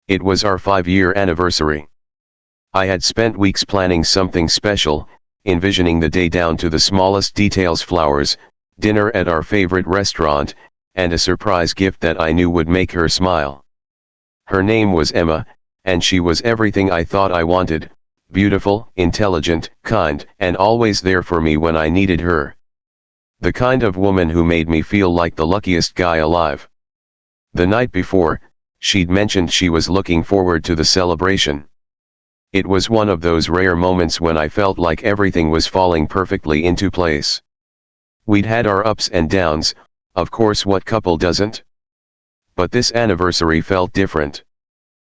It was our 5-year anniversary. I had spent weeks planning something special, envisioning the day down to the smallest details: flowers, dinner at our favorite restaurant, and a surprise gift that I knew would make her smile. Her name was Emma, and she was everything I thought I wanted: beautiful, intelligent, kind, and always there for me when I needed her. The kind of woman who made me feel like the luckiest guy alive. The night before, she'd mentioned she was looking forward to the celebration. It was one of those rare moments when I felt like everything was falling perfectly into place. We'd had our ups and downs, of course, what couple doesn't? But this anniversary felt different.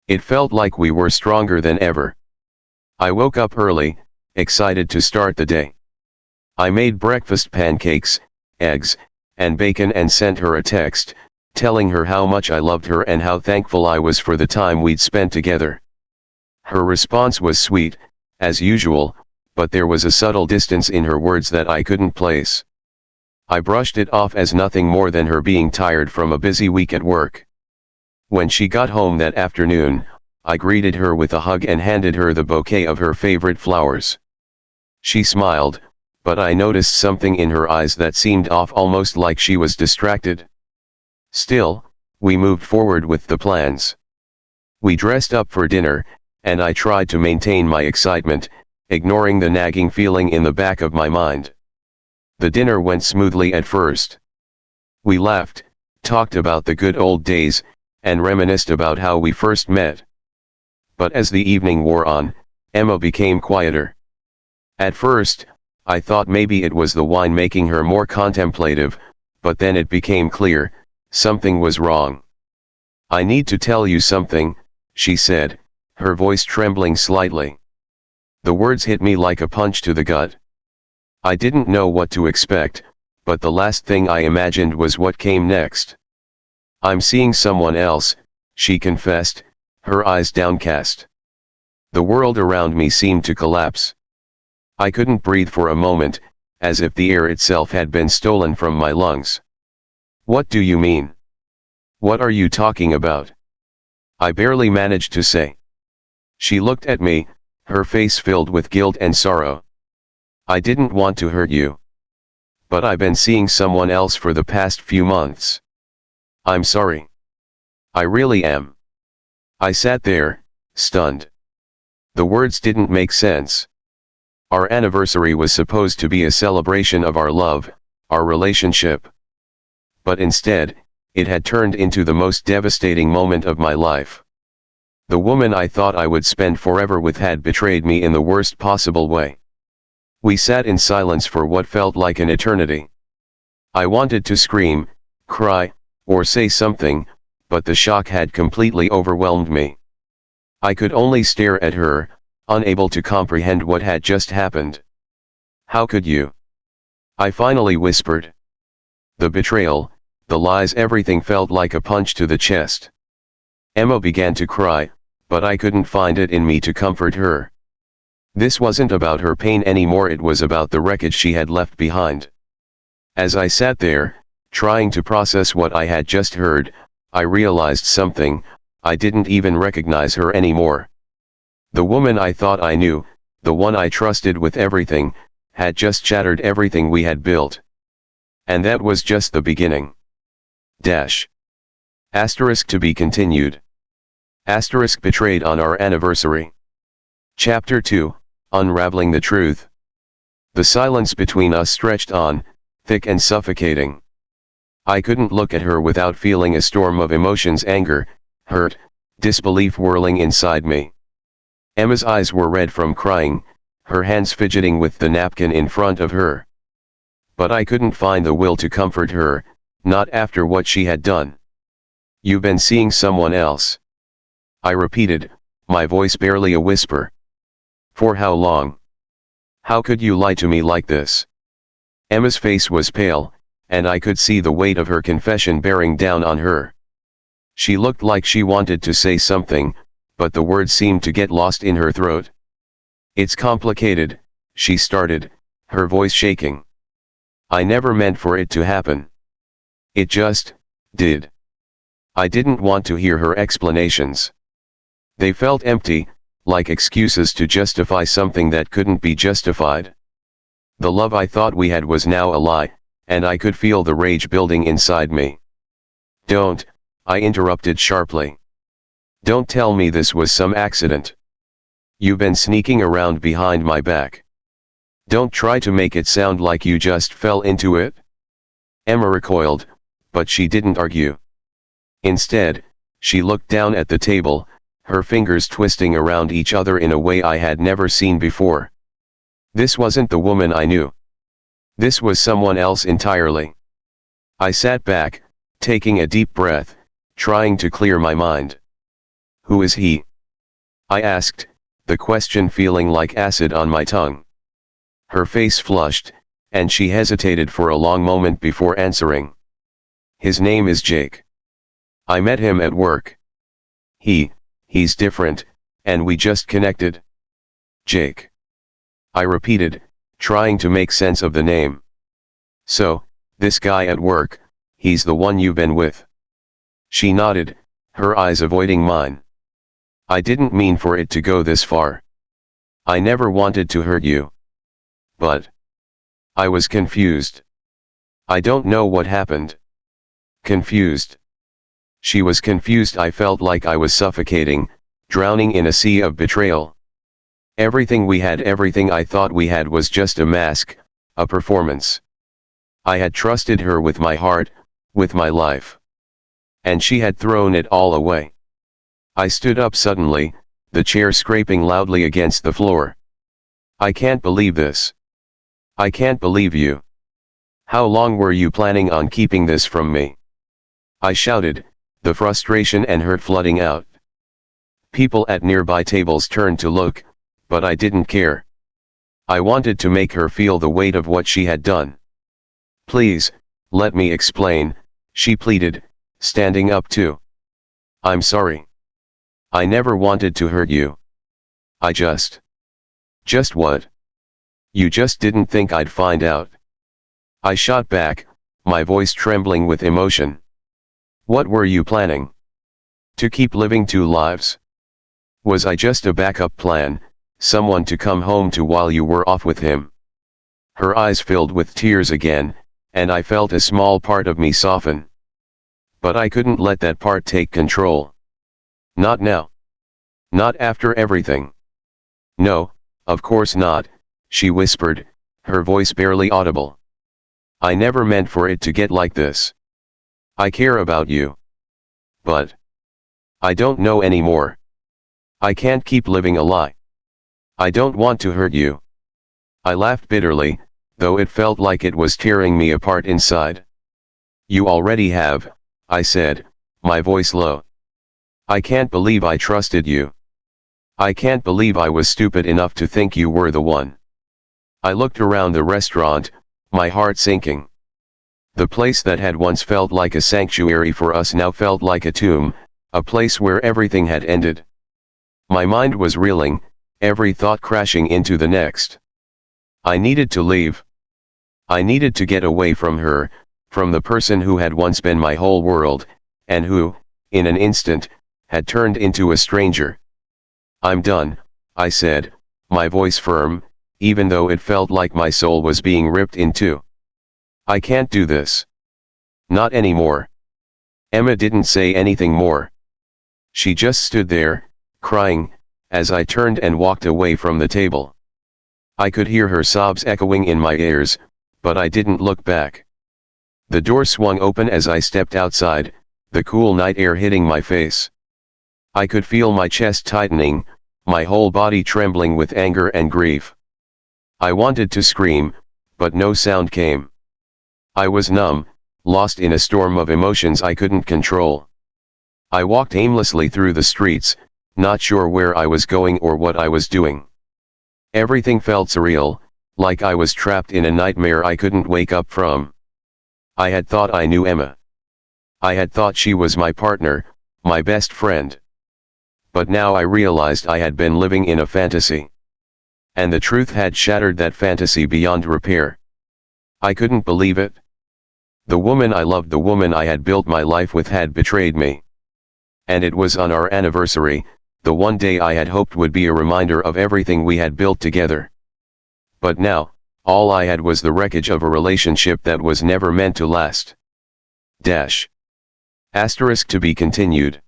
It felt like we were stronger than ever. I woke up early, excited to start the day. I made breakfast: pancakes, eggs, and bacon, and sent her a text, telling her how much I loved her and how thankful I was for the time we'd spent together. Her response was sweet, as usual, but there was a subtle distance in her words that I couldn't place. I brushed it off as nothing more than her being tired from a busy week at work. When she got home that afternoon, I greeted her with a hug and handed her the bouquet of her favorite flowers. She smiled, but I noticed something in her eyes that seemed off, almost like she was distracted. Still, we moved forward with the plans. We dressed up for dinner, and I tried to maintain my excitement, ignoring the nagging feeling in the back of my mind. The dinner went smoothly at first. We laughed, talked about the good old days, and reminisced about how we first met. But as the evening wore on, Emma became quieter. At first, I thought maybe it was the wine making her more contemplative, but then it became clear: something was wrong. "I need to tell you something," she said, her voice trembling slightly. The words hit me like a punch to the gut. I didn't know what to expect, but the last thing I imagined was what came next. "I'm seeing someone else," she confessed, her eyes downcast. The world around me seemed to collapse. I couldn't breathe for a moment, as if the air itself had been stolen from my lungs. "What do you mean? What are you talking about?" I barely managed to say. She looked at me, her face filled with guilt and sorrow. "I didn't want to hurt you. But I've been seeing someone else for the past few months. I'm sorry. I really am." I sat there, stunned. The words didn't make sense. Our anniversary was supposed to be a celebration of our love, our relationship. But instead, it had turned into the most devastating moment of my life. The woman I thought I would spend forever with had betrayed me in the worst possible way. We sat in silence for what felt like an eternity. I wanted to scream, cry, or say something, but the shock had completely overwhelmed me. I could only stare at her, unable to comprehend what had just happened. "How could you?" I finally whispered. The betrayal, the lies, everything felt like a punch to the chest. Emma began to cry, but I couldn't find it in me to comfort her. This wasn't about her pain anymore, it was about the wreckage she had left behind. As I sat there, trying to process what I had just heard, I realized something: I didn't even recognize her anymore. The woman I thought I knew, the one I trusted with everything, had just shattered everything we had built. And that was just the beginning. Dash. Asterisk to be continued. Asterisk betrayed on our anniversary. Chapter 2, Unraveling the Truth. The silence between us stretched on, thick and suffocating. I couldn't look at her without feeling a storm of emotions: anger, hurt, disbelief whirling inside me. Emma's eyes were red from crying, her hands fidgeting with the napkin in front of her. But I couldn't find the will to comfort her, not after what she had done. "You've been seeing someone else," I repeated, my voice barely a whisper. "For how long? How could you lie to me like this?" Emma's face was pale, and I could see the weight of her confession bearing down on her. She looked like she wanted to say something, but the words seemed to get lost in her throat. "It's complicated," she started, her voice shaking. "I never meant for it to happen. It just did." I didn't want to hear her explanations. They felt empty, like excuses to justify something that couldn't be justified. The love I thought we had was now a lie, and I could feel the rage building inside me. "Don't," I interrupted sharply. "Don't tell me this was some accident. You've been sneaking around behind my back. Don't try to make it sound like you just fell into it." Emma recoiled, but she didn't argue. Instead, she looked down at the table, her fingers twisting around each other in a way I had never seen before. This wasn't the woman I knew. This was someone else entirely. I sat back, taking a deep breath, trying to clear my mind. "Who is he?" I asked, the question feeling like acid on my tongue. Her face flushed, and she hesitated for a long moment before answering. "His name is Jake. I met him at work. He's different, and we just connected." "Jake," I repeated, trying to make sense of the name. "So, this guy at work, he's the one you've been with?" She nodded, her eyes avoiding mine. "I didn't mean for it to go this far. I never wanted to hurt you. But I was confused. I don't know what happened." Confused. She was confused. I felt like I was suffocating, drowning in a sea of betrayal. Everything we had, everything I thought we had, was just a mask, a performance. I had trusted her with my heart, with my life. And she had thrown it all away. I stood up suddenly, the chair scraping loudly against the floor. "I can't believe this. I can't believe you. How long were you planning on keeping this from me?" I shouted, the frustration and hurt flooding out. People at nearby tables turned to look, but I didn't care. I wanted to make her feel the weight of what she had done. "Please, let me explain," she pleaded, standing up too. "I'm sorry. I never wanted to hurt you. I just..." "Just what? You just didn't think I'd find out?" I shot back, my voice trembling with emotion. "What were you planning? To keep living two lives? Was I just a backup plan, someone to come home to while you were off with him?" Her eyes filled with tears again, and I felt a small part of me soften. But I couldn't let that part take control. Not now. Not after everything. "No, of course not," she whispered, her voice barely audible. "I never meant for it to get like this. I care about you. But I don't know anymore. I can't keep living a lie. I don't want to hurt you." I laughed bitterly, though it felt like it was tearing me apart inside. "You already have," I said, my voice low. "I can't believe I trusted you. I can't believe I was stupid enough to think you were the one." I looked around the restaurant, my heart sinking. The place that had once felt like a sanctuary for us now felt like a tomb, a place where everything had ended. My mind was reeling, every thought crashing into the next. I needed to leave. I needed to get away from her, from the person who had once been my whole world, and who, in an instant, had turned into a stranger. "I'm done," I said, my voice firm, even though it felt like my soul was being ripped in two. "I can't do this. Not anymore." Emma didn't say anything more. She just stood there, crying, as I turned and walked away from the table. I could hear her sobs echoing in my ears, but I didn't look back. The door swung open as I stepped outside, the cool night air hitting my face. I could feel my chest tightening, my whole body trembling with anger and grief. I wanted to scream, but no sound came. I was numb, lost in a storm of emotions I couldn't control. I walked aimlessly through the streets, not sure where I was going or what I was doing. Everything felt surreal, like I was trapped in a nightmare I couldn't wake up from. I had thought I knew Emma. I had thought she was my partner, my best friend. But now I realized I had been living in a fantasy. And the truth had shattered that fantasy beyond repair. I couldn't believe it. The woman I loved, the woman I had built my life with, had betrayed me. And it was on our anniversary, the one day I had hoped would be a reminder of everything we had built together. But now, all I had was the wreckage of a relationship that was never meant to last. Dash. Asterisk to be continued.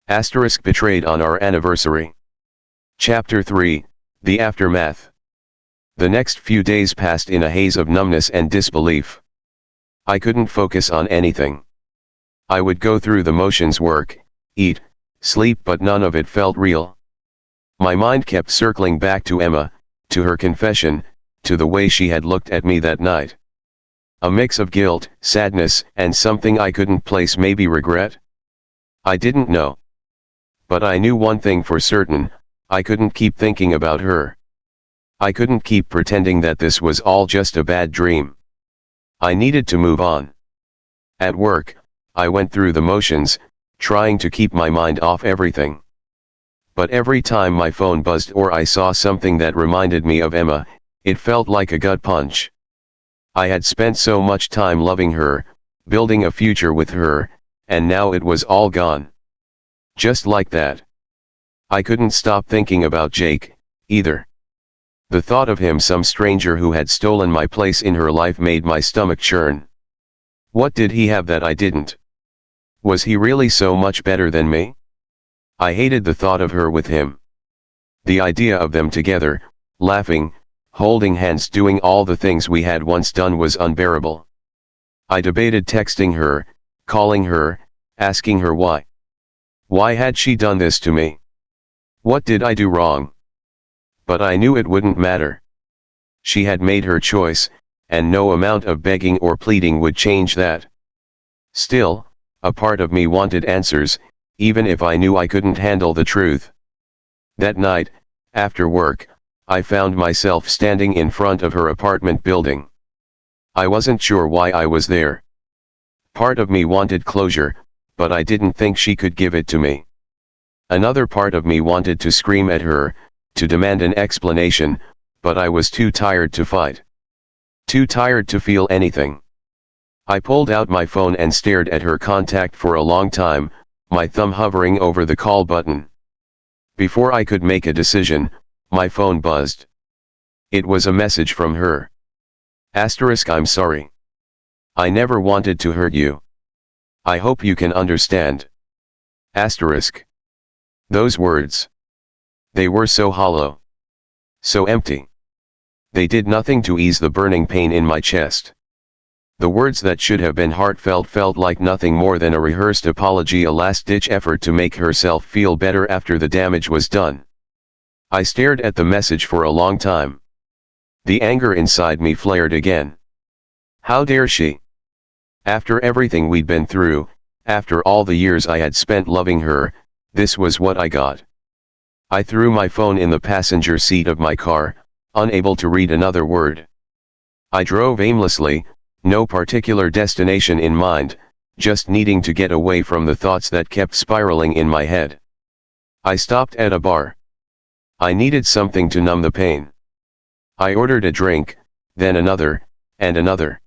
Asterisk betrayed on our anniversary. Chapter 3, The Aftermath. The next few days passed in a haze of numbness and disbelief. I couldn't focus on anything. I would go through the motions, work, eat, sleep, but none of it felt real. My mind kept circling back to Emma, to her confession, to the way she had looked at me that night. A mix of guilt, sadness, and something I couldn't place, maybe regret? I didn't know. But I knew one thing for certain: I couldn't keep thinking about her. I couldn't keep pretending that this was all just a bad dream. I needed to move on. At work, I went through the motions, trying to keep my mind off everything. But every time my phone buzzed or I saw something that reminded me of Emma, it felt like a gut punch. I had spent so much time loving her, building a future with her, and now it was all gone. Just like that. I couldn't stop thinking about Jake, either. The thought of him, some stranger who had stolen my place in her life, made my stomach churn. What did he have that I didn't? Was he really so much better than me? I hated the thought of her with him. The idea of them together, laughing, holding hands, doing all the things we had once done, was unbearable. I debated texting her, calling her, asking her why. Why had she done this to me? What did I do wrong? But I knew it wouldn't matter. She had made her choice, and no amount of begging or pleading would change that. Still, a part of me wanted answers, even if I knew I couldn't handle the truth. That night, after work, I found myself standing in front of her apartment building. I wasn't sure why I was there. Part of me wanted closure, but I didn't think she could give it to me. Another part of me wanted to scream at her, to demand an explanation, but I was too tired to fight. Too tired to feel anything. I pulled out my phone and stared at her contact for a long time, my thumb hovering over the call button. Before I could make a decision, my phone buzzed. It was a message from her. Asterisk, I'm sorry. I never wanted to hurt you. I hope you can understand. Asterisk. Those words. They were so hollow. So empty. They did nothing to ease the burning pain in my chest. The words that should have been heartfelt felt like nothing more than a rehearsed apology, a last-ditch effort to make herself feel better after the damage was done. I stared at the message for a long time. The anger inside me flared again. How dare she? After everything we'd been through, after all the years I had spent loving her, this was what I got. I threw my phone in the passenger seat of my car, unable to read another word. I drove aimlessly, no particular destination in mind, just needing to get away from the thoughts that kept spiraling in my head. I stopped at a bar. I needed something to numb the pain. I ordered a drink, then another, and another.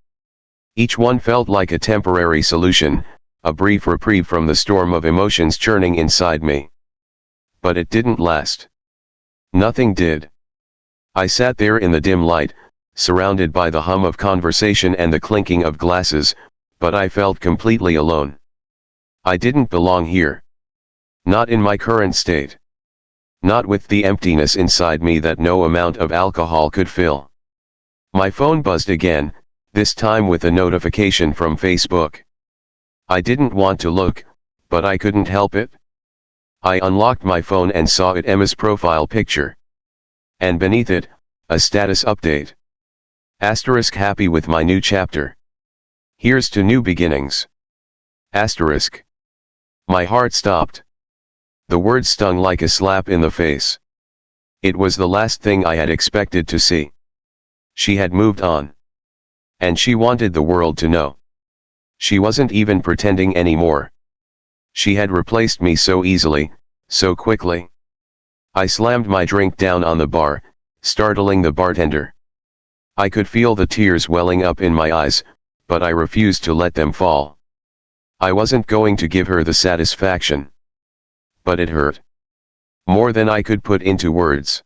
Each one felt like a temporary solution, a brief reprieve from the storm of emotions churning inside me. But it didn't last. Nothing did. I sat there in the dim light, surrounded by the hum of conversation and the clinking of glasses, but I felt completely alone. I didn't belong here. Not in my current state. Not with the emptiness inside me that no amount of alcohol could fill. My phone buzzed again, this time with a notification from Facebook. I didn't want to look, but I couldn't help it. I unlocked my phone and saw it, Emma's profile picture. And beneath it, a status update. Asterisk, happy with my new chapter. Here's to new beginnings. Asterisk. My heart stopped. The words stung like a slap in the face. It was the last thing I had expected to see. She had moved on. And she wanted the world to know. She wasn't even pretending anymore. She had replaced me so easily, so quickly. I slammed my drink down on the bar, startling the bartender. I could feel the tears welling up in my eyes, but I refused to let them fall. I wasn't going to give her the satisfaction. But it hurt. More than I could put into words.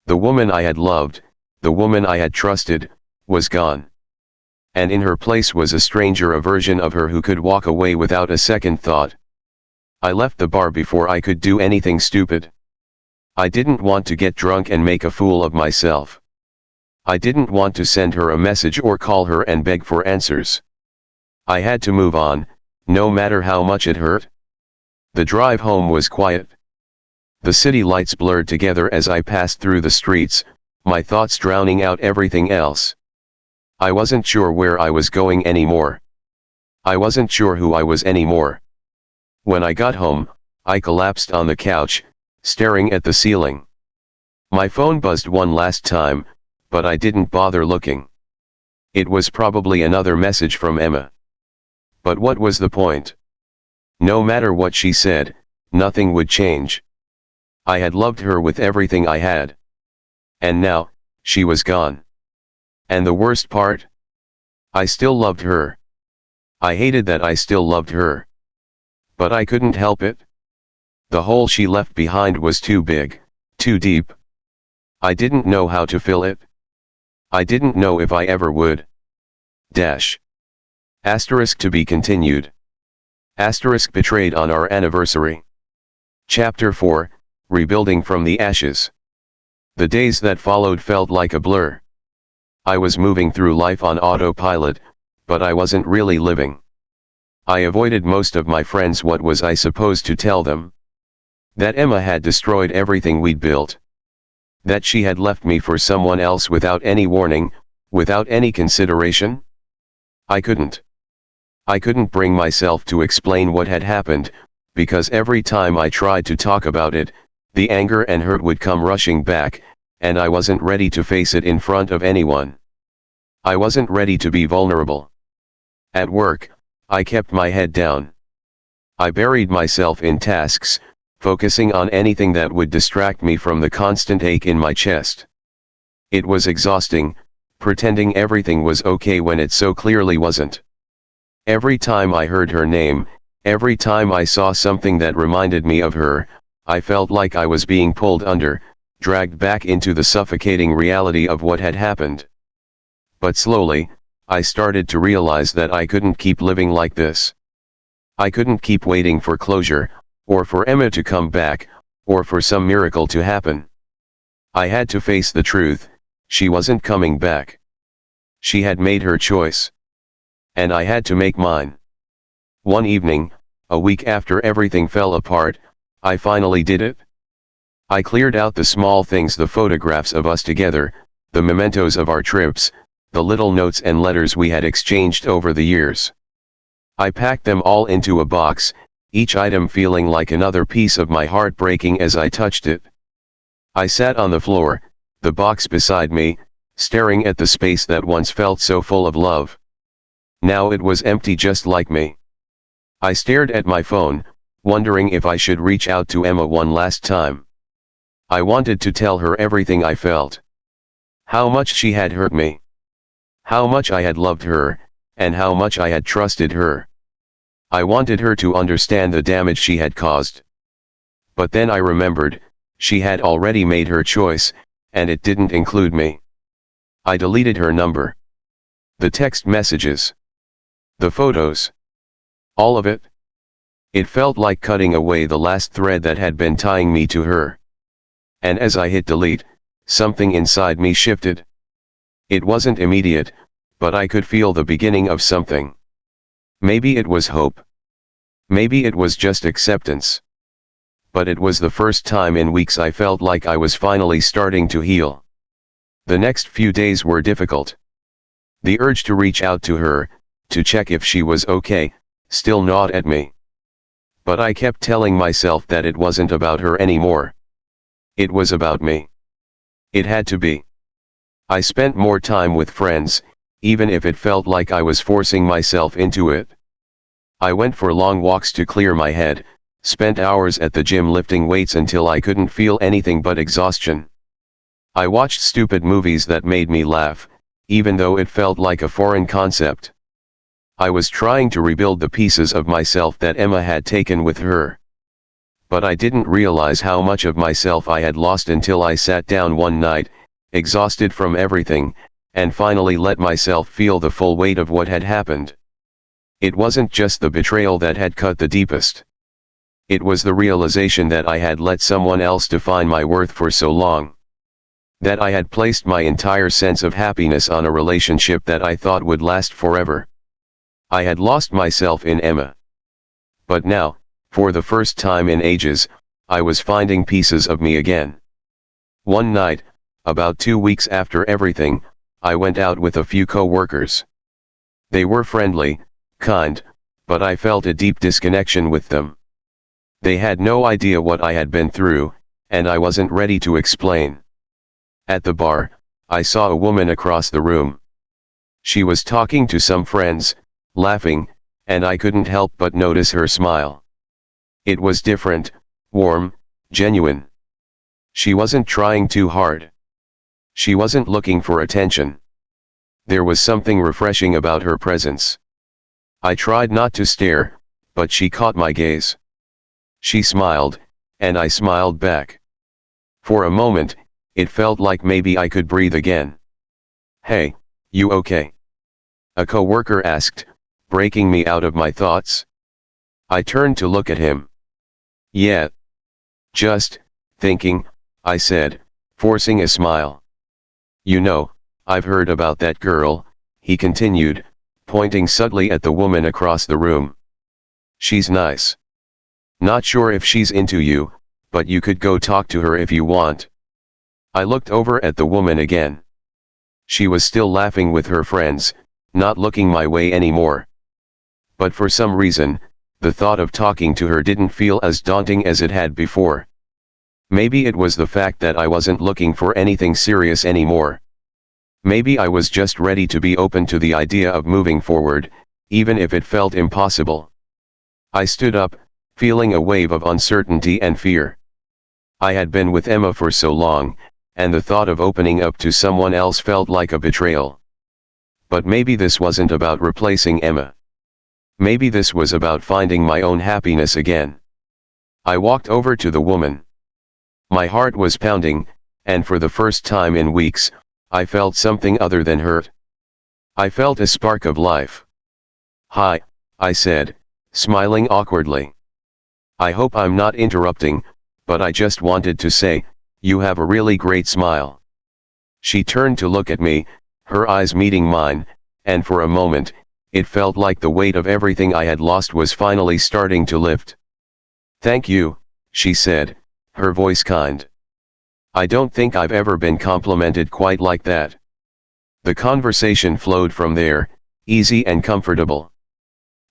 The woman I had loved, the woman I had trusted, was gone. And in her place was a stranger, a version of her who could walk away without a second thought. I left the bar before I could do anything stupid. I didn't want to get drunk and make a fool of myself. I didn't want to send her a message or call her and beg for answers. I had to move on, no matter how much it hurt. The drive home was quiet. The city lights blurred together as I passed through the streets, my thoughts drowning out everything else. I wasn't sure where I was going anymore. I wasn't sure who I was anymore. When I got home, I collapsed on the couch, staring at the ceiling. My phone buzzed one last time, but I didn't bother looking. It was probably another message from Emma. But what was the point? No matter what she said, nothing would change. I had loved her with everything I had. And now, she was gone. And the worst part? I still loved her. I hated that I still loved her. But I couldn't help it. The hole she left behind was too big, too deep. I didn't know how to fill it. I didn't know if I ever would. Dash. Asterisk to be continued. Asterisk betrayed on our anniversary. Chapter 4, Rebuilding from the Ashes. The days that followed felt like a blur. I was moving through life on autopilot, but I wasn't really living. I avoided most of my friends. What was I supposed to tell them? That Emma had destroyed everything we'd built. That she had left me for someone else without any warning, without any consideration? I couldn't. I couldn't bring myself to explain what had happened, because every time I tried to talk about it, the anger and hurt would come rushing back, and I wasn't ready to face it in front of anyone. I wasn't ready to be vulnerable. At work, I kept my head down. I buried myself in tasks, focusing on anything that would distract me from the constant ache in my chest. It was exhausting, pretending everything was okay when it so clearly wasn't. Every time I heard her name, every time I saw something that reminded me of her, I felt like I was being pulled under, dragged back into the suffocating reality of what had happened. But slowly, I started to realize that I couldn't keep living like this. I couldn't keep waiting for closure, or for Emma to come back, or for some miracle to happen. I had to face the truth, she wasn't coming back. She had made her choice. And I had to make mine. One evening, a week after everything fell apart, I finally did it. I cleared out the small things, the photographs of us together, the mementos of our trips, the little notes and letters we had exchanged over the years. I packed them all into a box, each item feeling like another piece of my heart breaking as I touched it. I sat on the floor, the box beside me, staring at the space that once felt so full of love. Now it was empty, just like me. I stared at my phone, wondering if I should reach out to Emma one last time. I wanted to tell her everything I felt. How much she had hurt me. How much I had loved her, and how much I had trusted her. I wanted her to understand the damage she had caused. But then I remembered, she had already made her choice, and it didn't include me. I deleted her number. The text messages. The photos. All of it. It felt like cutting away the last thread that had been tying me to her. And as I hit delete, something inside me shifted. It wasn't immediate, but I could feel the beginning of something. Maybe it was hope. Maybe it was just acceptance. But it was the first time in weeks I felt like I was finally starting to heal. The next few days were difficult. The urge to reach out to her, to check if she was okay, still gnawed at me. But I kept telling myself that it wasn't about her anymore. It was about me. It had to be. I spent more time with friends, even if it felt like I was forcing myself into it. I went for long walks to clear my head, spent hours at the gym lifting weights until I couldn't feel anything but exhaustion. I watched stupid movies that made me laugh, even though it felt like a foreign concept. I was trying to rebuild the pieces of myself that Emma had taken with her. But I didn't realize how much of myself I had lost until I sat down one night, exhausted from everything, and finally let myself feel the full weight of what had happened. It wasn't just the betrayal that had cut the deepest. It was the realization that I had let someone else define my worth for so long. That I had placed my entire sense of happiness on a relationship that I thought would last forever. I had lost myself in Emma. But now, for the first time in ages, I was finding pieces of me again. One night, about 2 weeks after everything, I went out with a few co-workers. They were friendly, kind, but I felt a deep disconnection with them. They had no idea what I had been through, and I wasn't ready to explain. At the bar, I saw a woman across the room. She was talking to some friends, laughing, and I couldn't help but notice her smile. It was different, warm, genuine. She wasn't trying too hard. She wasn't looking for attention. There was something refreshing about her presence. I tried not to stare, but she caught my gaze. She smiled, and I smiled back. For a moment, it felt like maybe I could breathe again. "Hey, you okay?" a coworker asked, breaking me out of my thoughts. I turned to look at him. "Yeah. Just thinking," I said, forcing a smile. "You know, I've heard about that girl," he continued, pointing subtly at the woman across the room. "She's nice. Not sure if she's into you, but you could go talk to her if you want." I looked over at the woman again. She was still laughing with her friends, not looking my way anymore. But for some reason, the thought of talking to her didn't feel as daunting as it had before. Maybe it was the fact that I wasn't looking for anything serious anymore. Maybe I was just ready to be open to the idea of moving forward, even if it felt impossible. I stood up, feeling a wave of uncertainty and fear. I had been with Emma for so long, and the thought of opening up to someone else felt like a betrayal. But maybe this wasn't about replacing Emma. Maybe this was about finding my own happiness again. I walked over to the woman. My heart was pounding, and for the first time in weeks, I felt something other than hurt. I felt a spark of life. "Hi," I said, smiling awkwardly. "I hope I'm not interrupting, but I just wanted to say, you have a really great smile." She turned to look at me, her eyes meeting mine, and for a moment, it felt like the weight of everything I had lost was finally starting to lift. "Thank you," she said, her voice kind. "I don't think I've ever been complimented quite like that." The conversation flowed from there, easy and comfortable.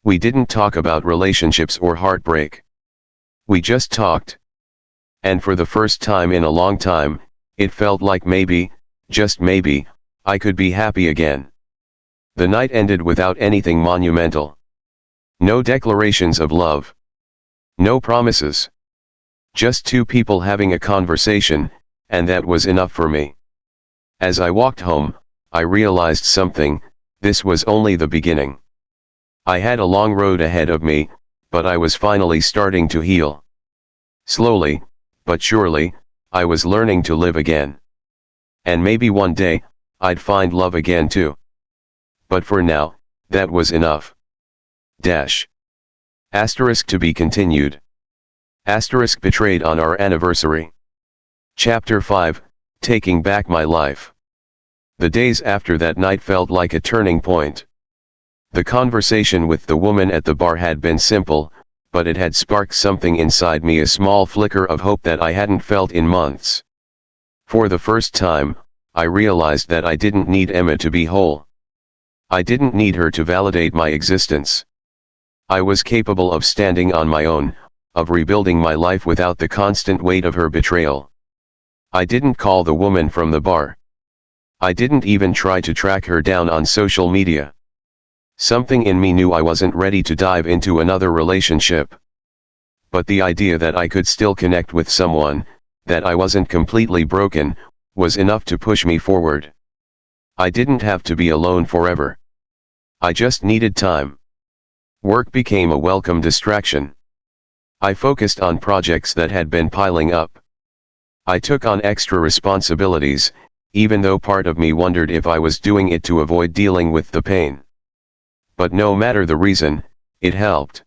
We didn't talk about relationships or heartbreak. We just talked. And for the first time in a long time, it felt like maybe, just maybe, I could be happy again. The night ended without anything monumental. No declarations of love. No promises. Just two people having a conversation, and that was enough for me. As I walked home, I realized something: this was only the beginning. I had a long road ahead of me, but I was finally starting to heal. Slowly, but surely, I was learning to live again. And maybe one day, I'd find love again too. But for now, that was enough. Dash. Asterisk to be continued. Asterisk betrayed on our anniversary. Chapter 5, Taking Back My Life. The days after that night felt like a turning point. The conversation with the woman at the bar had been simple, but it had sparked something inside me, a small flicker of hope that I hadn't felt in months. For the first time, I realized that I didn't need Emma to be whole. I didn't need her to validate my existence. I was capable of standing on my own, of rebuilding my life without the constant weight of her betrayal. I didn't call the woman from the bar. I didn't even try to track her down on social media. Something in me knew I wasn't ready to dive into another relationship. But the idea that I could still connect with someone, that I wasn't completely broken, was enough to push me forward. I didn't have to be alone forever. I just needed time. Work became a welcome distraction. I focused on projects that had been piling up. I took on extra responsibilities, even though part of me wondered if I was doing it to avoid dealing with the pain. But no matter the reason, it helped.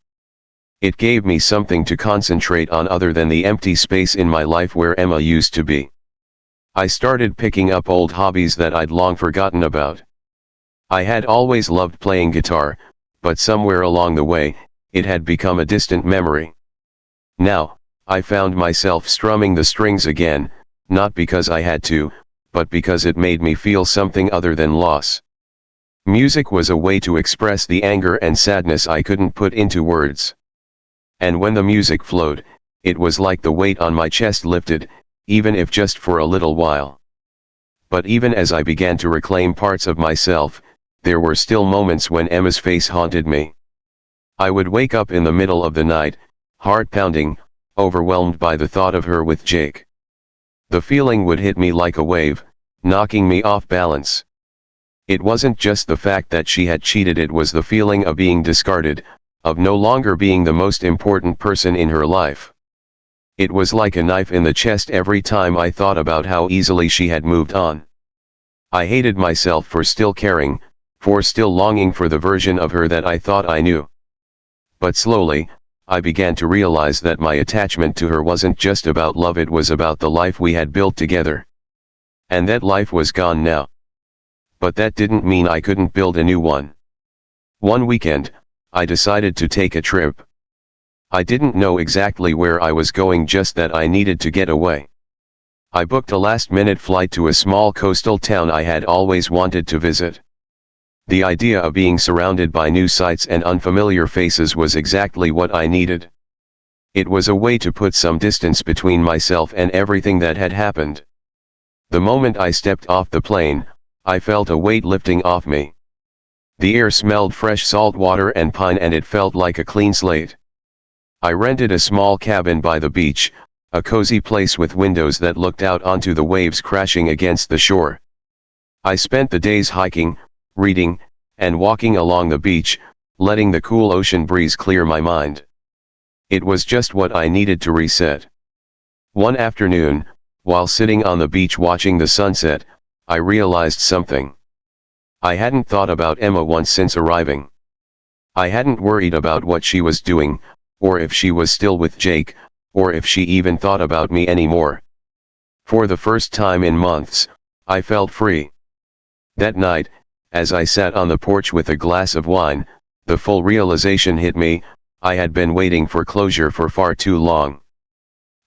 It gave me something to concentrate on other than the empty space in my life where Emma used to be. I started picking up old hobbies that I'd long forgotten about. I had always loved playing guitar, but somewhere along the way, it had become a distant memory. Now, I found myself strumming the strings again, not because I had to, but because it made me feel something other than loss. Music was a way to express the anger and sadness I couldn't put into words. And when the music flowed, it was like the weight on my chest lifted, even if just for a little while. But even as I began to reclaim parts of myself, there were still moments when Emma's face haunted me. I would wake up in the middle of the night, heart pounding, overwhelmed by the thought of her with Jake. The feeling would hit me like a wave, knocking me off balance. It wasn't just the fact that she had cheated, it was the feeling of being discarded, of no longer being the most important person in her life. It was like a knife in the chest every time I thought about how easily she had moved on. I hated myself for still caring, for still longing for the version of her that I thought I knew. But slowly, I began to realize that my attachment to her wasn't just about love, it was about the life we had built together. And that life was gone now. But that didn't mean I couldn't build a new one. One weekend, I decided to take a trip. I didn't know exactly where I was going, just that I needed to get away. I booked a last-minute flight to a small coastal town I had always wanted to visit. The idea of being surrounded by new sights and unfamiliar faces was exactly what I needed. It was a way to put some distance between myself and everything that had happened. The moment I stepped off the plane, I felt a weight lifting off me. The air smelled fresh salt water and pine, and it felt like a clean slate. I rented a small cabin by the beach, a cozy place with windows that looked out onto the waves crashing against the shore. I spent the days hiking, reading, and walking along the beach, letting the cool ocean breeze clear my mind. It was just what I needed to reset. One afternoon, while sitting on the beach watching the sunset, I realized something. I hadn't thought about Emma once since arriving. I hadn't worried about what she was doing, or if she was still with Jake, or if she even thought about me anymore. For the first time in months, I felt free. That night, as I sat on the porch with a glass of wine, the full realization hit me: I had been waiting for closure for far too long.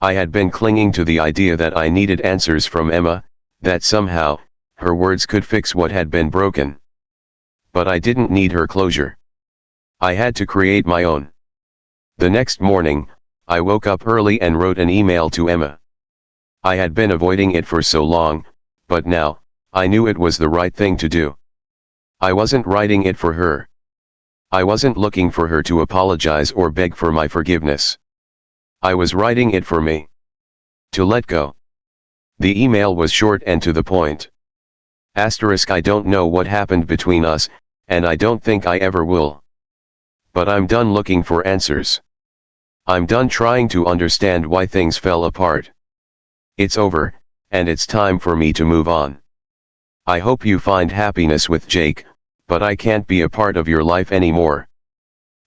I had been clinging to the idea that I needed answers from Emma, that somehow, her words could fix what had been broken. But I didn't need her closure. I had to create my own. The next morning, I woke up early and wrote an email to Emma. I had been avoiding it for so long, but now, I knew it was the right thing to do. I wasn't writing it for her. I wasn't looking for her to apologize or beg for my forgiveness. I was writing it for me. To let go. The email was short and to the point. I don't know what happened between us, and I don't think I ever will. But I'm done looking for answers. I'm done trying to understand why things fell apart. It's over, and it's time for me to move on. I hope you find happiness with Jake, but I can't be a part of your life anymore.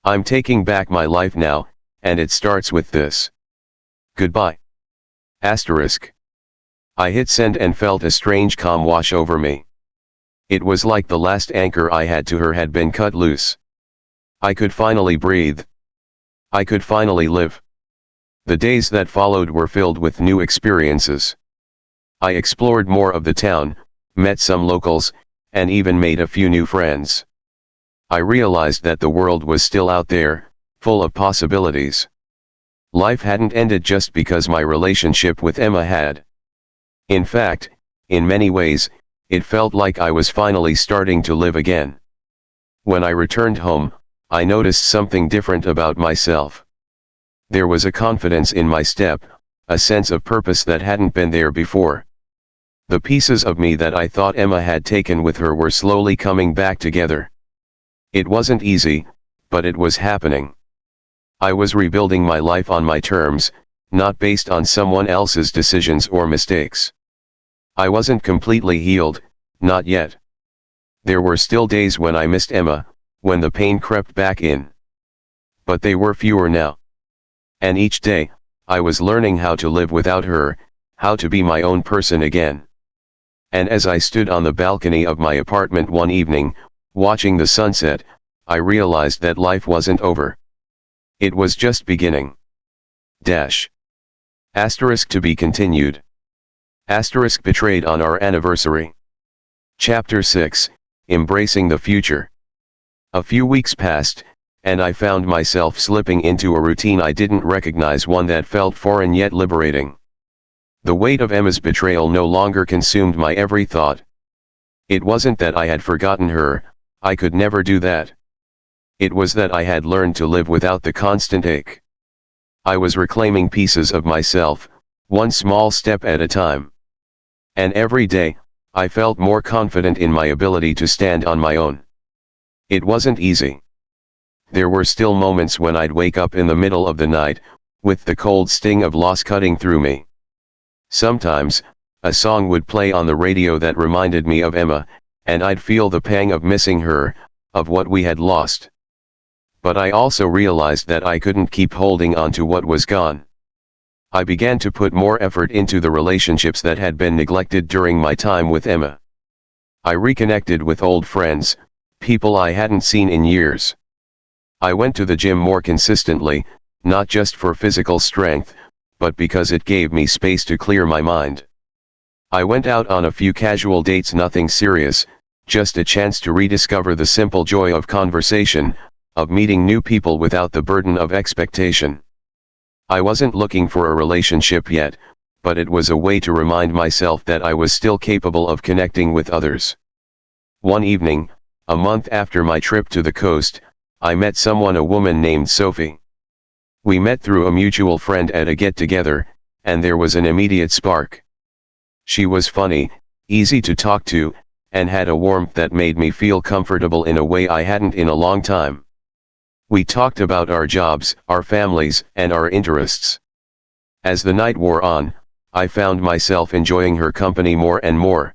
I'm taking back my life now, and it starts with this. Goodbye. I hit send and felt a strange calm wash over me. It was like the last anchor I had to her had been cut loose. I could finally breathe. I could finally live. The days that followed were filled with new experiences. I explored more of the town, met some locals, and even made a few new friends. I realized that the world was still out there, full of possibilities. Life hadn't ended just because my relationship with Emma had. In fact, in many ways, it felt like I was finally starting to live again. When I returned home, I noticed something different about myself. There was a confidence in my step, a sense of purpose that hadn't been there before. The pieces of me that I thought Emma had taken with her were slowly coming back together. It wasn't easy, but it was happening. I was rebuilding my life on my terms, not based on someone else's decisions or mistakes. I wasn't completely healed, not yet. There were still days when I missed Emma, when the pain crept back in. But they were fewer now. And each day, I was learning how to live without her, how to be my own person again. And as I stood on the balcony of my apartment one evening, watching the sunset, I realized that life wasn't over. It was just beginning. Dash. Asterisk to be continued. Asterisk betrayed on our anniversary. Chapter 6, Embracing the Future. A few weeks passed, and I found myself slipping into a routine I didn't recognize, one that felt foreign yet liberating. The weight of Emma's betrayal no longer consumed my every thought. It wasn't that I had forgotten her, I could never do that. It was that I had learned to live without the constant ache. I was reclaiming pieces of myself, one small step at a time. And every day, I felt more confident in my ability to stand on my own. It wasn't easy. There were still moments when I'd wake up in the middle of the night, with the cold sting of loss cutting through me. Sometimes, a song would play on the radio that reminded me of Emma, and I'd feel the pang of missing her, of what we had lost. But I also realized that I couldn't keep holding on to what was gone. I began to put more effort into the relationships that had been neglected during my time with Emma. I reconnected with old friends, people I hadn't seen in years. I went to the gym more consistently, not just for physical strength, but because it gave me space to clear my mind. I went out on a few casual dates, nothing serious, just a chance to rediscover the simple joy of conversation, of meeting new people without the burden of expectation. I wasn't looking for a relationship yet, but it was a way to remind myself that I was still capable of connecting with others. One evening, a month after my trip to the coast, I met someone, a woman named Sophie. We met through a mutual friend at a get-together, and there was an immediate spark. She was funny, easy to talk to, and had a warmth that made me feel comfortable in a way I hadn't in a long time. We talked about our jobs, our families, and our interests. As the night wore on, I found myself enjoying her company more and more.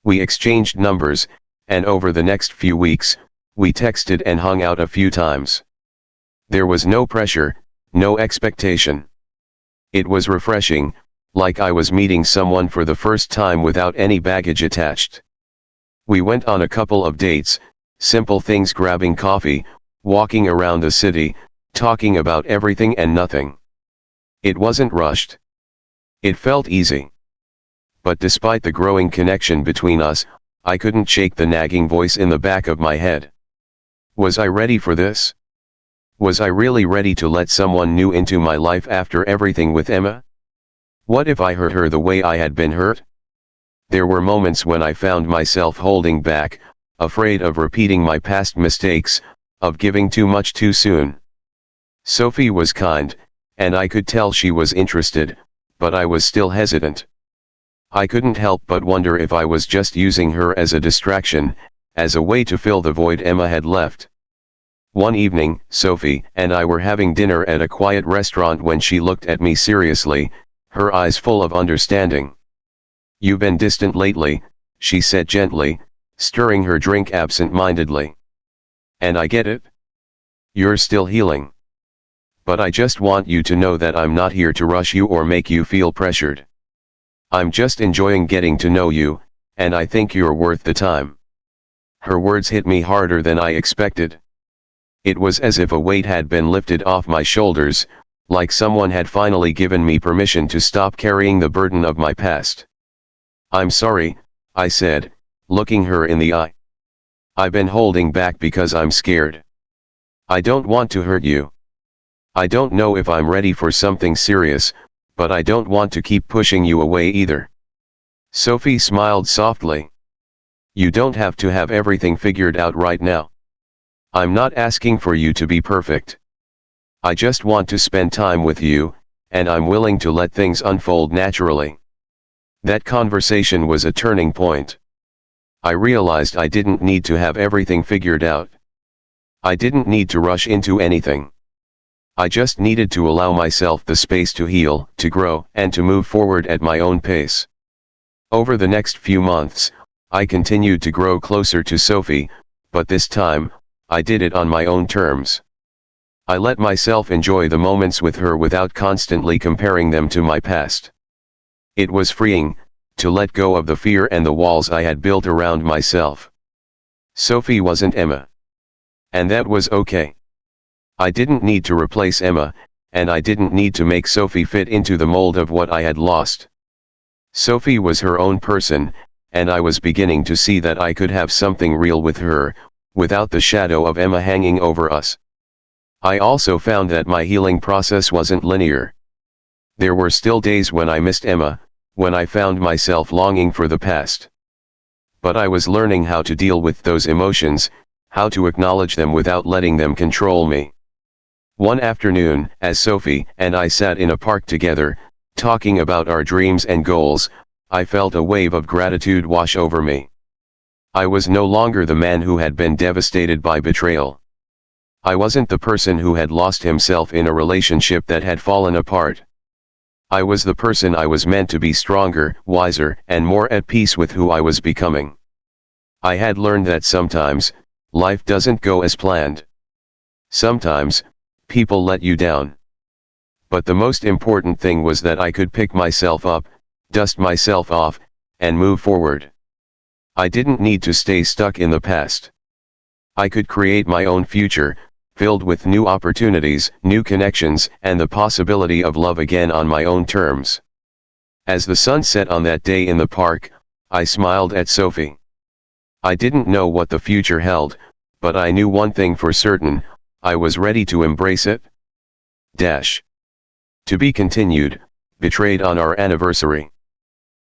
We exchanged numbers, and over the next few weeks, we texted and hung out a few times. There was no pressure, no expectation. It was refreshing, like I was meeting someone for the first time without any baggage attached. We went on a couple of dates, simple things, grabbing coffee, walking around the city, talking about everything and nothing. It wasn't rushed. It felt easy. But despite the growing connection between us, I couldn't shake the nagging voice in the back of my head. Was I ready for this? Was I really ready to let someone new into my life after everything with Emma? What if I hurt her the way I had been hurt? There were moments when I found myself holding back, afraid of repeating my past mistakes, of giving too much too soon. Sophie was kind, and I could tell she was interested, but I was still hesitant. I couldn't help but wonder if I was just using her as a distraction, as a way to fill the void Emma had left. One evening, Sophie and I were having dinner at a quiet restaurant when she looked at me seriously, her eyes full of understanding. "You've been distant lately," she said gently, stirring her drink absent-mindedly. "And I get it. You're still healing. But I just want you to know that I'm not here to rush you or make you feel pressured. I'm just enjoying getting to know you, and I think you're worth the time." Her words hit me harder than I expected. It was as if a weight had been lifted off my shoulders, like someone had finally given me permission to stop carrying the burden of my past. "I'm sorry," I said, looking her in the eye. "I've been holding back because I'm scared. I don't want to hurt you. I don't know if I'm ready for something serious, but I don't want to keep pushing you away either." Sophie smiled softly. "You don't have to have everything figured out right now. I'm not asking for you to be perfect. I just want to spend time with you, and I'm willing to let things unfold naturally." That conversation was a turning point. I realized I didn't need to have everything figured out. I didn't need to rush into anything. I just needed to allow myself the space to heal, to grow, and to move forward at my own pace. Over the next few months, I continued to grow closer to Sophie, but this time, I did it on my own terms. I let myself enjoy the moments with her without constantly comparing them to my past. It was freeing, to let go of the fear and the walls I had built around myself. Sophie wasn't Emma. And that was okay. I didn't need to replace Emma, and I didn't need to make Sophie fit into the mold of what I had lost. Sophie was her own person, and I was beginning to see that I could have something real with her, without the shadow of Emma hanging over us. I also found that my healing process wasn't linear. There were still days when I missed Emma, when I found myself longing for the past. But I was learning how to deal with those emotions, how to acknowledge them without letting them control me. One afternoon, as Sophie and I sat in a park together, talking about our dreams and goals, I felt a wave of gratitude wash over me. I was no longer the man who had been devastated by betrayal. I wasn't the person who had lost himself in a relationship that had fallen apart. I was the person I was meant to be, stronger, wiser, and more at peace with who I was becoming. I had learned that sometimes, life doesn't go as planned. Sometimes, people let you down. But the most important thing was that I could pick myself up, dust myself off, and move forward. I didn't need to stay stuck in the past. I could create my own future, filled with new opportunities, new connections, and the possibility of love again on my own terms. As the sun set on that day in the park, I smiled at Sophie. I didn't know what the future held, but I knew one thing for certain: I was ready to embrace it. To be continued, Betrayed on our anniversary.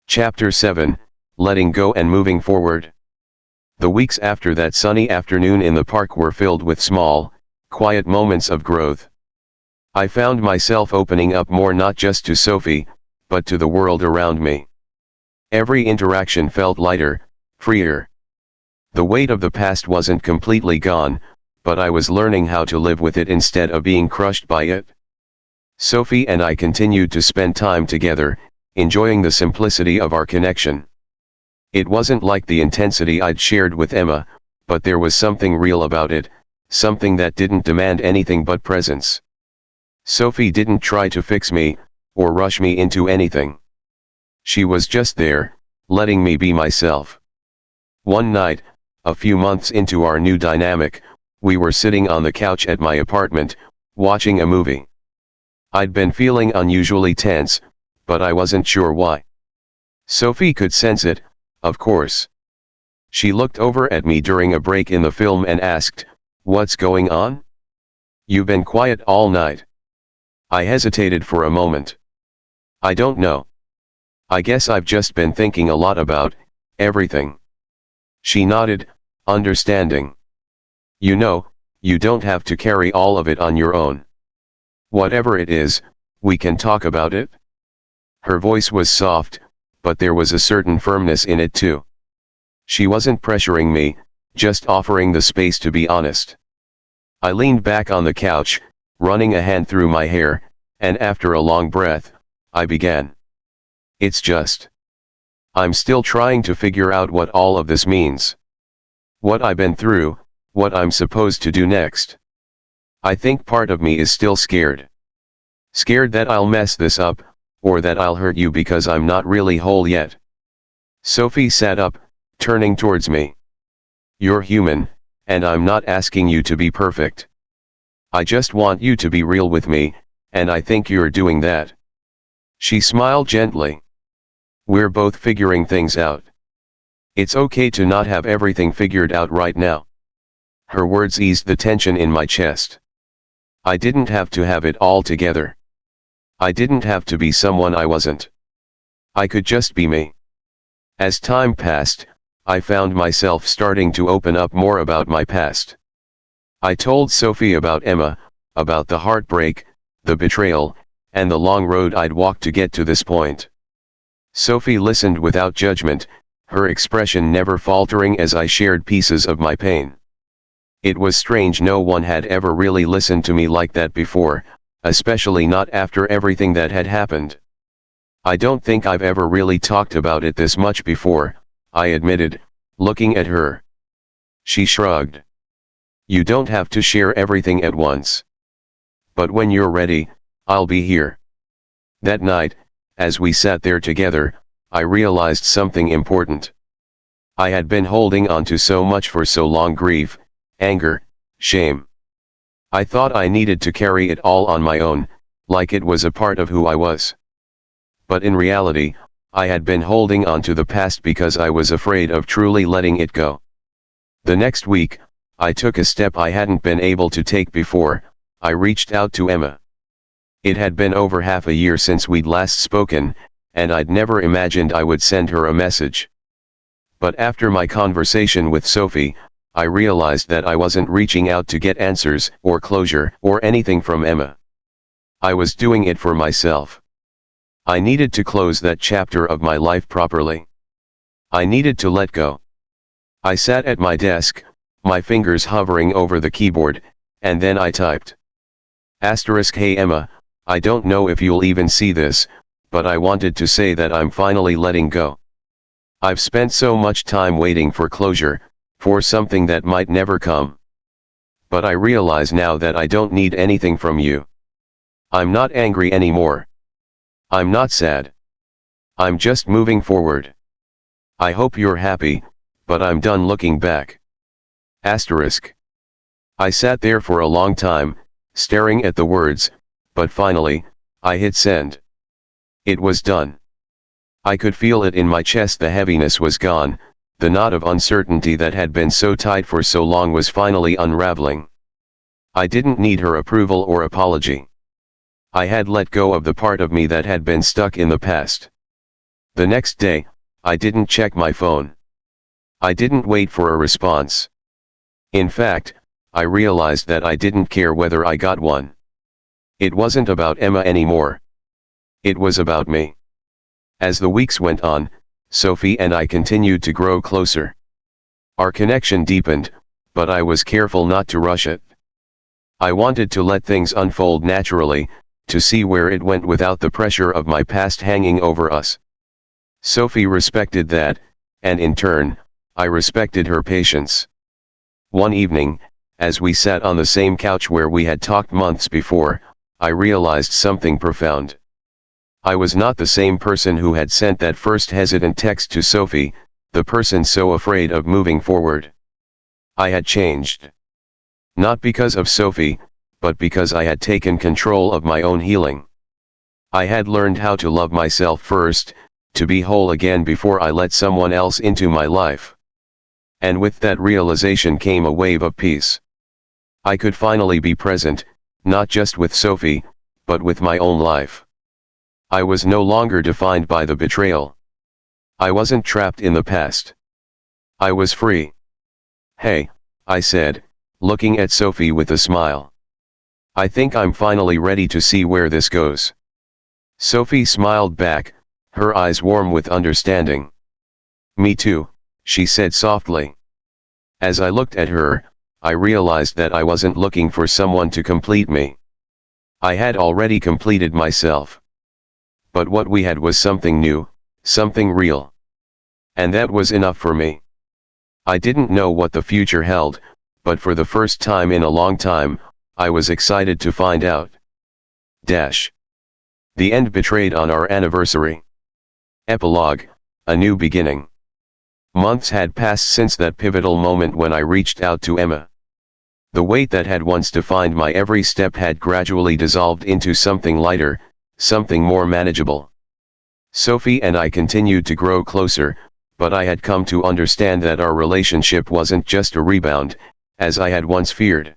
Chapter 7, Letting Go and Moving Forward. The weeks after that sunny afternoon in the park were filled with small, quiet moments of growth. I found myself opening up more, not just to Sophie, but to the world around me. Every interaction felt lighter, freer. The weight of the past wasn't completely gone, but I was learning how to live with it instead of being crushed by it. Sophie and I continued to spend time together, enjoying the simplicity of our connection. It wasn't like the intensity I'd shared with Emma, but there was something real about it, something that didn't demand anything but presence. Sophie didn't try to fix me, or rush me into anything. She was just there, letting me be myself. One night, a few months into our new dynamic, we were sitting on the couch at my apartment, watching a movie. I'd been feeling unusually tense, but I wasn't sure why. Sophie could sense it, of course. She looked over at me during a break in the film and asked, "What's going on? You've been quiet all night." I hesitated for a moment. "I don't know. I guess I've just been thinking a lot about everything." She nodded, understanding. "You know, you don't have to carry all of it on your own. Whatever it is, we can talk about it." Her voice was soft, but there was a certain firmness in it too. She wasn't pressuring me, just offering the space to be honest. I leaned back on the couch, running a hand through my hair, and after a long breath, I began. I'm still trying to figure out what all of this means. What I've been through, what I'm supposed to do next. I think part of me is still scared. Scared that I'll mess this up, or that I'll hurt you because I'm not really whole yet." Sophie sat up, turning towards me. "You're human, and I'm not asking you to be perfect. I just want you to be real with me, and I think you're doing that." She smiled gently. "We're both figuring things out. It's okay to not have everything figured out right now." Her words eased the tension in my chest. I didn't have to have it all together. I didn't have to be someone I wasn't. I could just be me. As time passed, I found myself starting to open up more about my past. I told Sophie about Emma, about the heartbreak, the betrayal, and the long road I'd walked to get to this point. Sophie listened without judgment, her expression never faltering as I shared pieces of my pain. It was strange, no one had ever really listened to me like that before, especially not after everything that had happened. I don't think I've ever really talked about it this much before, I admitted, looking at her. She shrugged. You don't have to share everything at once. But when you're ready, I'll be here. That night, as we sat there together, I realized something important. I had been holding on to so much for so long: grief, anger, shame. I thought I needed to carry it all on my own, like it was a part of who I was. But in reality, I had been holding on to the past because I was afraid of truly letting it go. The next week, I took a step I hadn't been able to take before. I reached out to Emma. It had been over half a year since we'd last spoken, and I'd never imagined I would send her a message. But after my conversation with Sophie, I realized that I wasn't reaching out to get answers or closure or anything from Emma. I was doing it for myself. I needed to close that chapter of my life properly. I needed to let go. I sat at my desk, my fingers hovering over the keyboard, and then I typed. Hey Emma, I don't know if you'll even see this, but I wanted to say that I'm finally letting go. I've spent so much time waiting for closure, for something that might never come. But I realize now that I don't need anything from you. I'm not angry anymore. I'm not sad. I'm just moving forward. I hope you're happy, but I'm done looking back. I sat there for a long time, staring at the words, but finally, I hit send. It was done. I could feel it in my chest. The heaviness was gone, the knot of uncertainty that had been so tight for so long was finally unraveling. I didn't need her approval or apology. I had let go of the part of me that had been stuck in the past. The next day, I didn't check my phone. I didn't wait for a response. In fact, I realized that I didn't care whether I got one. It wasn't about Emma anymore. It was about me. As the weeks went on, Sophie and I continued to grow closer. Our connection deepened, but I was careful not to rush it. I wanted to let things unfold naturally, to see where it went without the pressure of my past hanging over us. Sophie respected that, and in turn, I respected her patience. One evening, as we sat on the same couch where we had talked months before, I realized something profound. I was not the same person who had sent that first hesitant text to Sophie, the person so afraid of moving forward. I had changed. Not because of Sophie, but because I had taken control of my own healing. I had learned how to love myself first, to be whole again before I let someone else into my life. And with that realization came a wave of peace. I could finally be present, not just with Sophie, but with my own life. I was no longer defined by the betrayal. I wasn't trapped in the past. I was free. Hey, I said, looking at Sophie with a smile. I think I'm finally ready to see where this goes. Sophie smiled back, her eyes warm with understanding. Me too, she said softly. As I looked at her, I realized that I wasn't looking for someone to complete me. I had already completed myself. But what we had was something new, something real. And that was enough for me. I didn't know what the future held, but for the first time in a long time, I was excited to find out. The end. Betrayed on our anniversary. Epilogue, a new beginning. Months had passed since that pivotal moment when I reached out to Emma. The weight that had once defined my every step had gradually dissolved into something lighter, something more manageable. Sophie and I continued to grow closer, but I had come to understand that our relationship wasn't just a rebound, as I had once feared.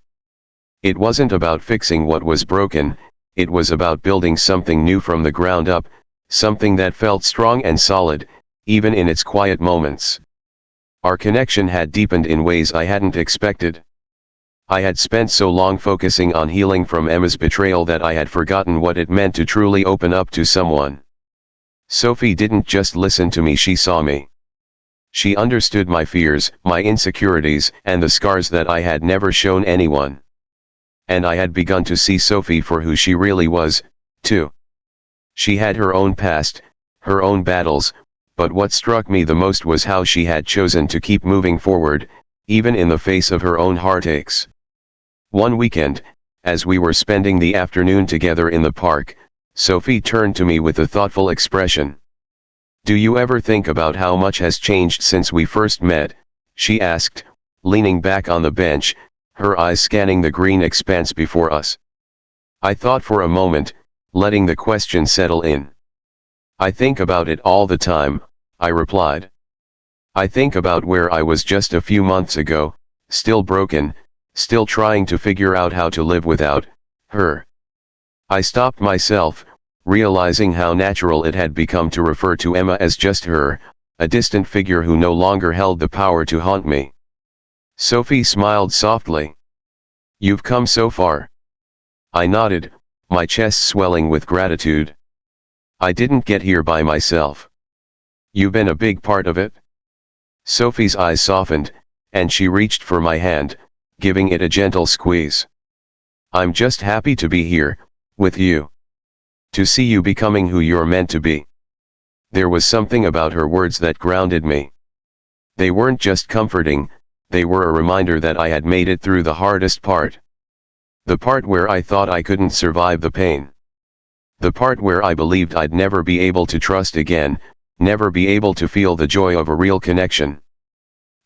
It wasn't about fixing what was broken, it was about building something new from the ground up, something that felt strong and solid, even in its quiet moments. Our connection had deepened in ways I hadn't expected. I had spent so long focusing on healing from Emma's betrayal that I had forgotten what it meant to truly open up to someone. Sophie didn't just listen to me, she saw me. She understood my fears, my insecurities, and the scars that I had never shown anyone. and I had begun to see Sophie for who she really was, too. She had her own past, her own battles, but what struck me the most was how she had chosen to keep moving forward, even in the face of her own heartaches. One weekend, as we were spending the afternoon together in the park, Sophie turned to me with a thoughtful expression. "Do you ever think about how much has changed since we first met?" she asked, leaning back on the bench, her eyes scanning the green expanse before us. I thought for a moment, letting the question settle in. "I think about it all the time," I replied. "I think about where I was just a few months ago, still broken, still trying to figure out how to live without her." I stopped myself, realizing how natural it had become to refer to Emma as just her, a distant figure who no longer held the power to haunt me. Sophie smiled softly. "You've come so far." I nodded, my chest swelling with gratitude. "I didn't get here by myself. You've been a big part of it." Sophie's eyes softened, and she reached for my hand, giving it a gentle squeeze. "I'm just happy to be here, with you. To see you becoming who you're meant to be." There was something about her words that grounded me. They weren't just comforting, they were a reminder that I had made it through the hardest part. The part where I thought I couldn't survive the pain. The part where I believed I'd never be able to trust again, never be able to feel the joy of a real connection.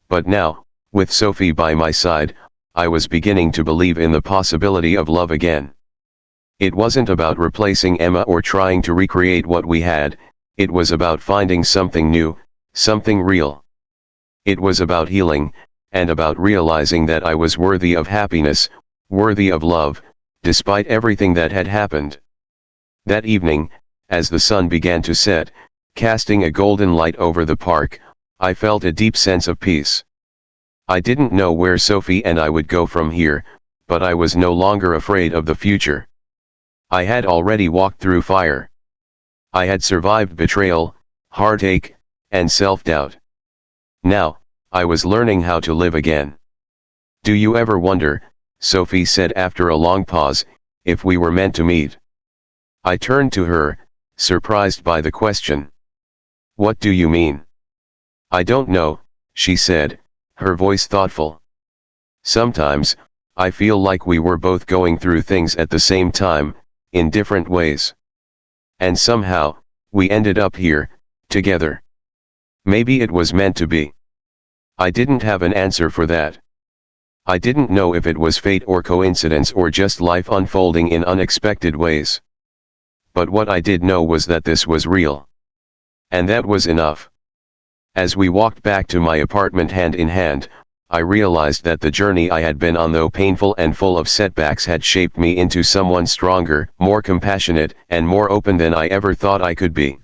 But now, with Sophie by my side, I was beginning to believe in the possibility of love again. It wasn't about replacing Emma or trying to recreate what we had, it was about finding something new, something real. It was about healing, and about realizing that I was worthy of happiness, worthy of love, despite everything that had happened. That evening, as the sun began to set, casting a golden light over the park, I felt a deep sense of peace. I didn't know where Sophie and I would go from here, but I was no longer afraid of the future. I had already walked through fire. I had survived betrayal, heartache, and self-doubt. Now, I was learning how to live again. "Do you ever wonder," Sophie said after a long pause, "if we were meant to meet?" I turned to her, surprised by the question. "What do you mean?" "I don't know," she said, her voice thoughtful. "Sometimes, I feel like we were both going through things at the same time, in different ways. And somehow, we ended up here, together. Maybe it was meant to be." I didn't have an answer for that. I didn't know if it was fate or coincidence or just life unfolding in unexpected ways. But what I did know was that this was real. And that was enough. As we walked back to my apartment hand in hand, I realized that the journey I had been on, though painful and full of setbacks, had shaped me into someone stronger, more compassionate, and more open than I ever thought I could be.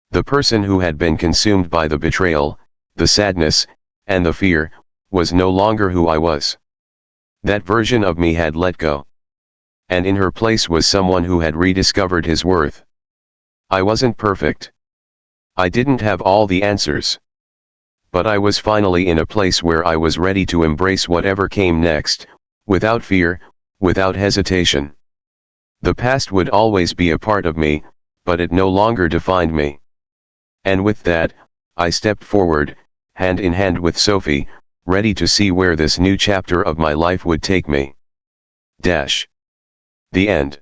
The person who had been consumed by the betrayal, the sadness, and the fear, was no longer who I was. That version of me had let go. And in her place was someone who had rediscovered his worth. I wasn't perfect. I didn't have all the answers. But I was finally in a place where I was ready to embrace whatever came next, without fear, without hesitation. The past would always be a part of me, but it no longer defined me. And with that, I stepped forward, hand in hand with Sophie, ready to see where this new chapter of my life would take me. The end.